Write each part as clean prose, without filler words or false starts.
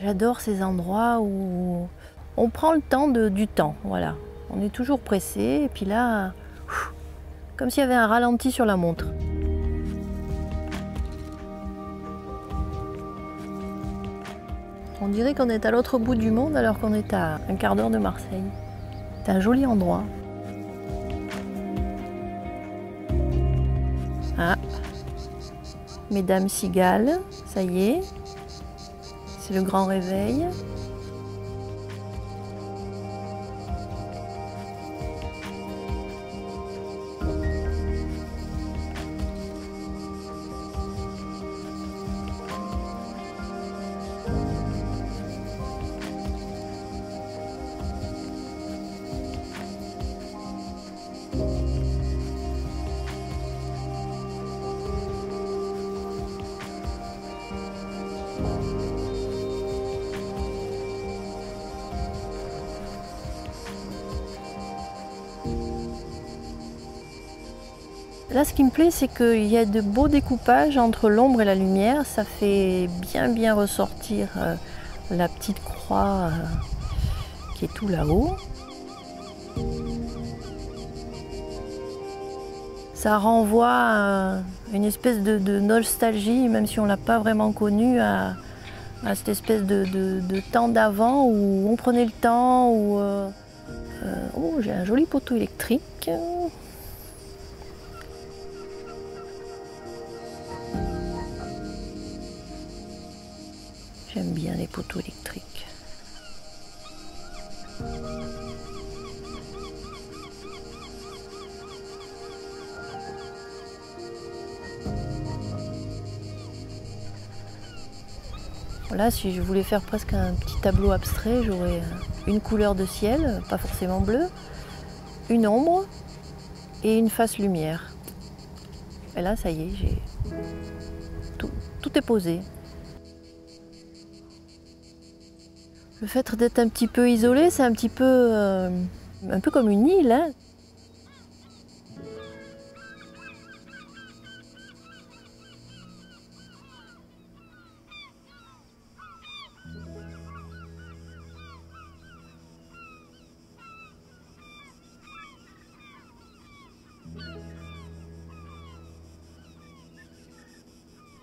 J'adore ces endroits où on prend le temps du temps, voilà. On est toujours pressé et puis là, comme s'il y avait un ralenti sur la montre. On dirait qu'on est à l'autre bout du monde alors qu'on est à un quart d'heure de Marseille. C'est un joli endroit. Ah, Mesdames cigales, ça y est, c'est le grand réveil. Là, ce qui me plaît, c'est qu'il y a de beaux découpages entre l'ombre et la lumière. Ça fait bien ressortir la petite croix qui est tout là-haut. Ça renvoie à une espèce de nostalgie, même si on ne l'a pas vraiment connue, à cette espèce de temps d'avant où on prenait le temps, où... oh, j'ai un joli poteau électrique. J'aime bien les poteaux électriques. Là, si je voulais faire presque un petit tableau abstrait, j'aurais une couleur de ciel, pas forcément bleu, une ombre et une face lumière. Et là, ça y est, tout est posé. Le fait d'être un petit peu isolé, c'est un peu comme une île, hein.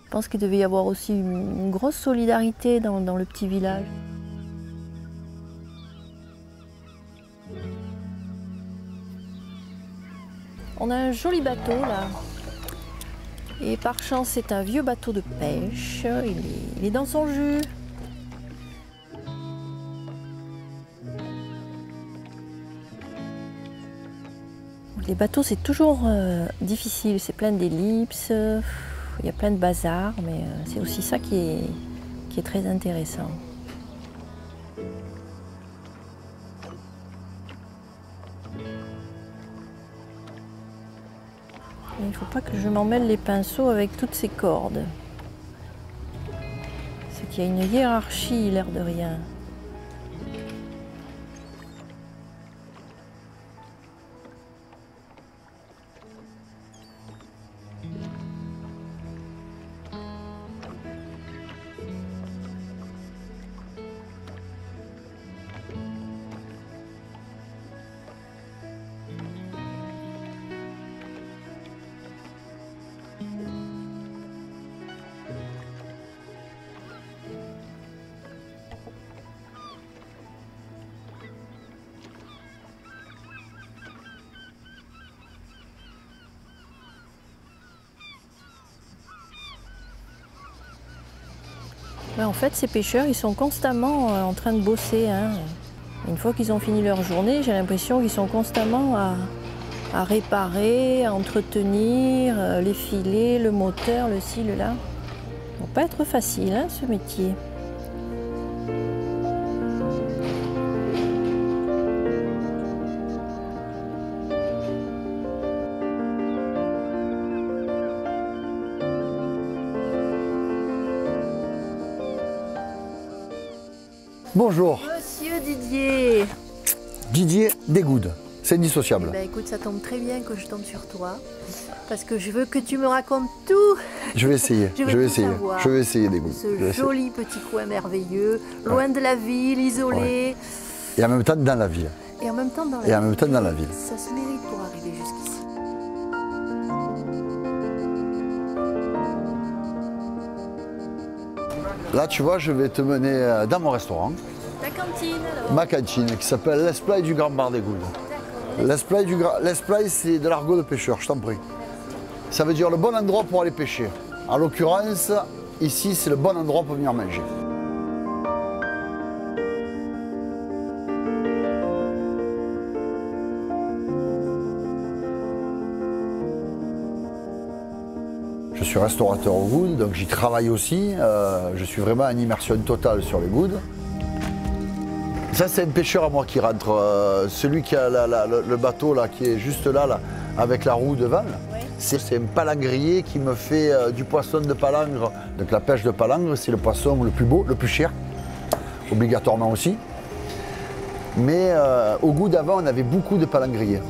Je pense qu'il devait y avoir aussi une grosse solidarité dans le petit village. On a un joli bateau là. Et par chance, c'est un vieux bateau de pêche. Il est dans son jus. Les bateaux, c'est toujours difficile. C'est plein d'ellipses. Il y a plein de bazar, mais c'est aussi ça qui est très intéressant. Il ne faut pas que je m'emmêle les pinceaux avec toutes ces cordes. C'est qu'il y a une hiérarchie, l'air de rien. En fait, ces pêcheurs, ils sont constamment en train de bosser, hein. Une fois qu'ils ont fini leur journée, j'ai l'impression qu'ils sont constamment à réparer, à entretenir les filets, le moteur, le ci, le là. Ça ne va pas être facile, hein, ce métier. Bonjour. Monsieur Didier. Didier Desgoudes. C'est indissociable. Eh ben, écoute, ça tombe très bien que je tombe sur toi, parce que je veux que tu me racontes tout. Je vais essayer, je vais essayer des goudes. Ce joli petit coin merveilleux, loin de la ville, isolé. Ouais. Et en même temps dans la ville. Et en même temps dans la ville. Ça se mérite pour arriver jusqu'ici. Là, tu vois, je vais te mener dans mon restaurant. Ta cantine alors? Ma cantine, qui s'appelle l'Esplai du Grand Bar des Goudes. L'Esplai, c'est de l'argot de pêcheur, je t'en prie. Ça veut dire le bon endroit pour aller pêcher. En l'occurrence, ici, c'est le bon endroit pour venir manger. Je suis restaurateur au Goudes, donc j'y travaille aussi. Je suis vraiment en immersion totale sur les Goudes. Ça, c'est un pêcheur à moi qui rentre. Celui qui a le bateau là, qui est juste là, avec la roue devant. Oui. C'est un palangrier qui me fait du poisson de palangre. Donc la pêche de palangre, c'est le poisson le plus beau, le plus cher, obligatoirement aussi. Mais au Goudes avant, on avait beaucoup de palangriers.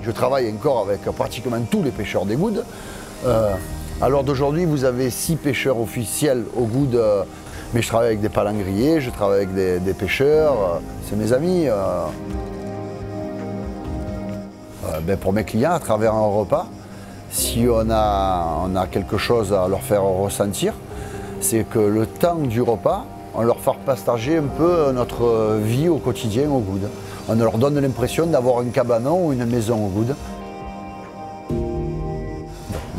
Je travaille encore avec pratiquement tous les pêcheurs des Goudes. À l'heure d'aujourd'hui, vous avez 6 pêcheurs officiels au Goudes. Mais je travaille avec des palangriers, je travaille avec des pêcheurs, c'est mes amis. Pour mes clients, à travers un repas, si on a quelque chose à leur faire ressentir, c'est que le temps du repas, on leur fait partager un peu notre vie au quotidien au Goudes. On leur donne l'impression d'avoir un cabanon ou une maison au Goudes.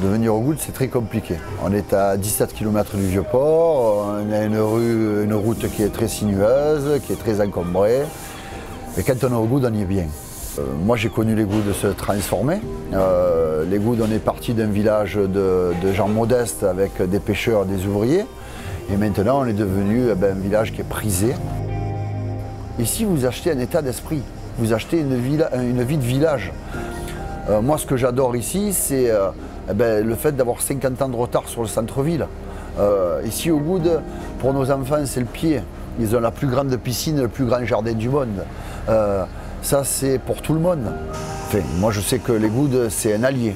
De venir au Goudes, c'est très compliqué. On est à 17 km du Vieux-Port, on a une route qui est très sinueuse, qui est très encombrée. Et quand on est au Goudes, on y est bien. Moi, j'ai connu les Goudes se transformer. Les Goudes, on est parti d'un village de gens modestes avec des pêcheurs, des ouvriers. Et maintenant, on est devenu un village qui est prisé. Ici, vous achetez un état d'esprit. Vous achetez une vie de village. Moi, ce que j'adore ici, c'est le fait d'avoir 50 ans de retard sur le centre-ville. Ici au Goudes, pour nos enfants, c'est le pied. Ils ont la plus grande piscine, le plus grand jardin du monde. Ça, c'est pour tout le monde. Enfin, moi, je sais que les Goudes, c'est un allié.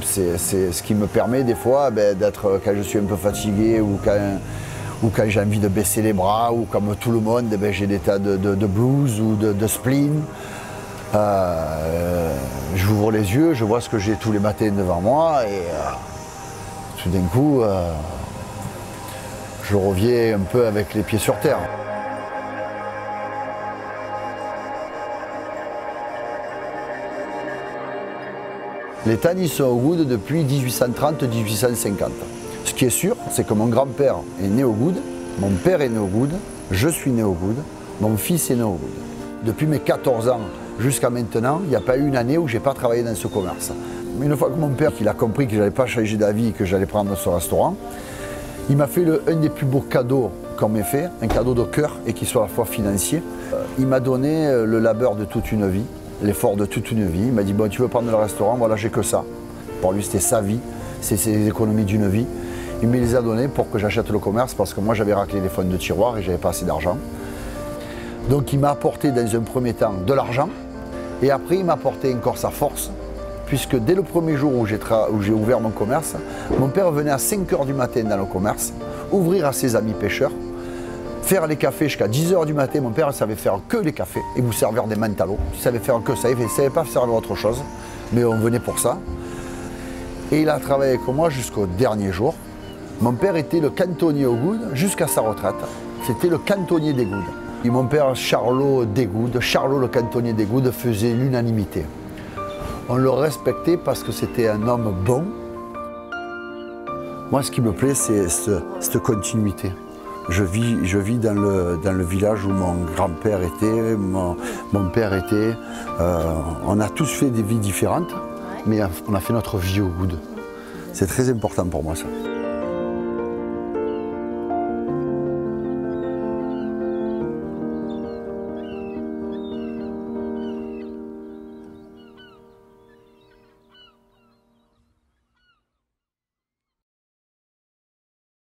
C'est ce qui me permet des fois d'être, quand je suis un peu fatigué ou quand j'ai envie de baisser les bras ou comme tout le monde, j'ai des tas de blues ou de spleen. J'ouvre les yeux, je vois ce que j'ai tous les matins devant moi et tout d'un coup, je reviens un peu avec les pieds sur terre. Les Tannes sont au Goudes depuis 1830-1850. Ce qui est sûr, c'est que mon grand-père est né au Goudes, mon père est né au Goudes, je suis né au Goudes, mon fils est né au Goudes. Depuis mes 14 ans jusqu'à maintenant, il n'y a pas eu une année où je n'ai pas travaillé dans ce commerce. Mais une fois que mon père il a compris que je n'allais pas changer d'avis et que j'allais prendre ce restaurant, il m'a fait un des plus beaux cadeaux qu'on m'ait fait, un cadeau de cœur et qui soit à la fois financier. Il m'a donné le labeur de toute une vie, l'effort de toute une vie. Il m'a dit, bon, tu veux prendre le restaurant, voilà, j'ai que ça. Pour lui, c'était sa vie, c'est ses économies d'une vie. Il me les a donnés pour que j'achète le commerce parce que moi, j'avais raclé les fonds de tiroir et j'avais pas assez d'argent. Donc, il m'a apporté dans un premier temps de l'argent et après, il m'a apporté encore sa force puisque dès le premier jour où j'ai ouvert mon commerce, mon père venait à 5 h du matin dans le commerce, ouvrir à ses amis pêcheurs, faire les cafés jusqu'à 10 h du matin. Mon père ne savait faire que les cafés et vous servir des mentalo. Il savait faire que ça, il ne savait pas servir autre chose, mais on venait pour ça. Et il a travaillé avec moi jusqu'au dernier jour. Mon père était le cantonnier au Goudes jusqu'à sa retraite. C'était le cantonnier des Goudes. Et mon père, Charlot des Goudes, Charlot le cantonnier des Goudes, faisait l'unanimité. On le respectait parce que c'était un homme bon. Moi, ce qui me plaît, c'est cette continuité. Je vis dans le village où mon grand-père était, mon père était. On a tous fait des vies différentes, mais on a fait notre vie au Goudes. C'est très important pour moi, ça.